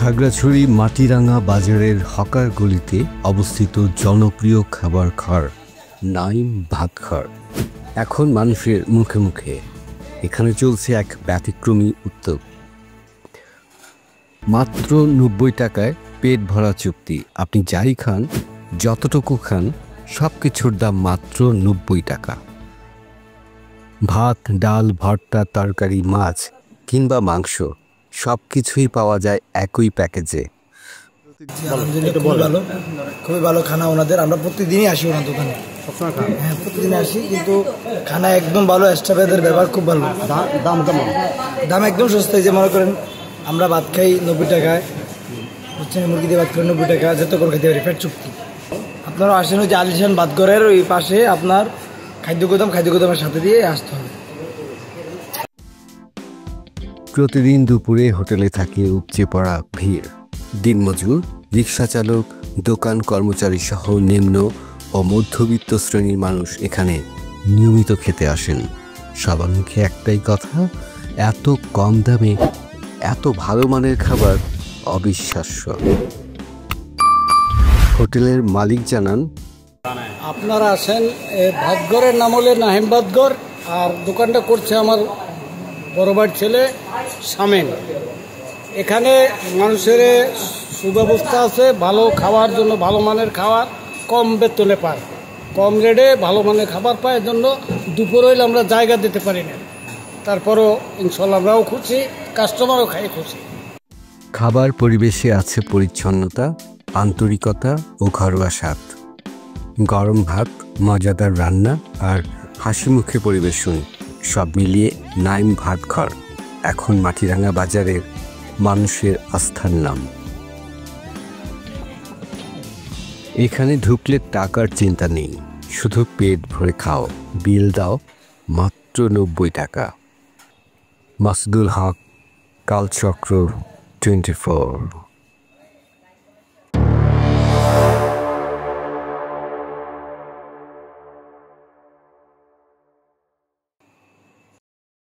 খাগড়াছড়ি মাটিরাঙ্গা বাজারের হকার গলিতে অবস্থিত জনপ্রিয় খাবার ঘর নাইম ভাত ঘর এখন মানুষের মুখে মুখে। এখানে চলছে এক ব্যতিক্রমী উদ্যোগ। মাত্র ৯০ টাকায় পেট ভরা চুক্তি। আপনি যাই খান, যতটুকু খান, সব কিছুর দাম মাত্র ৯০ টাকা। ভাত, ডাল, ভর্তা, তরকারি, মাছ কিংবা মাংস সব কিছুই পাওয়া যায় একই প্যাকেজে। খুবই ভালো খানা ওনাদের। আমরা প্রতিদিনই আসি ওনার দোকানে। হ্যাঁ, প্রতিদিন আসি, কিন্তু খানা একদম ভালো। স্টাফেদের ব্যবহার খুব ভালো। দাম একদম সস্তায়। যে মনে করেন আমরা ভাত খাই ৯০ টাকায়, বুঝছেন, মুরগি দিয়ে ভাত খাই ৯০ টাকা, যত করে খেতে পারি, পেট চুক্তি। আপনারা আসেন ওই যে আলিশান ভাতঘরের ওই পাশে, আপনার খাদ্য গোদামের সাথে দিয়ে আসতে হবে। প্রতিদিন দুপুরে হোটেলে থাকে উপচে পড়া ভিড়। দিনমজুর, রিক্সা চালক, দোকান কর্মচারী সহ নিম্ন ও মধ্যবিত্ত শ্রেণীর মানুষ এখানে নিয়মিত খেতে আসেন। সবার মুখে একটাই কথা, এত কম দামে এত ভালো মানের খাবার অবিশ্বাস্য। হোটেলের মালিক জানান, আপনারা আসেন, ভাতঘরের নাম হলে নাহিম ভাতঘর, আর দোকানটা করছে আমার বড় ভাইয়ের ছেলে শামেন। এখানে মানুষের সুব্যবস্থা আছে, ভালো খাওয়ার জন্য, ভালো মানের খাবার কম বেতনে পায়, কম রেটে ভালো মানের খাবার পায়। এর জন্য দুপুর হইলে আমরা জায়গা দিতে পারি না, তারপরও ইনশাল্লাহ আমরাও খুশি, কাস্টমারও খাই খুশি। খাবার পরিবেশে আছে পরিচ্ছন্নতা, আন্তরিকতা ও ঘরোয়া স্বাদ। গরম ভাত, মজাদার রান্না আর হাসি মুখে পরিবেশন সব মিলিয়ে নাইম ভাত ঘর এখন মাটিরাঙ্গা বাজারের মানুষের আস্থার নাম। এখানে ঢুকলে টাকার চিন্তা নেই, শুধু পেট ভরে খাও, বিল দাও মাত্র ৯০ টাকা। মাসুদুল হক, কালচক্র 24।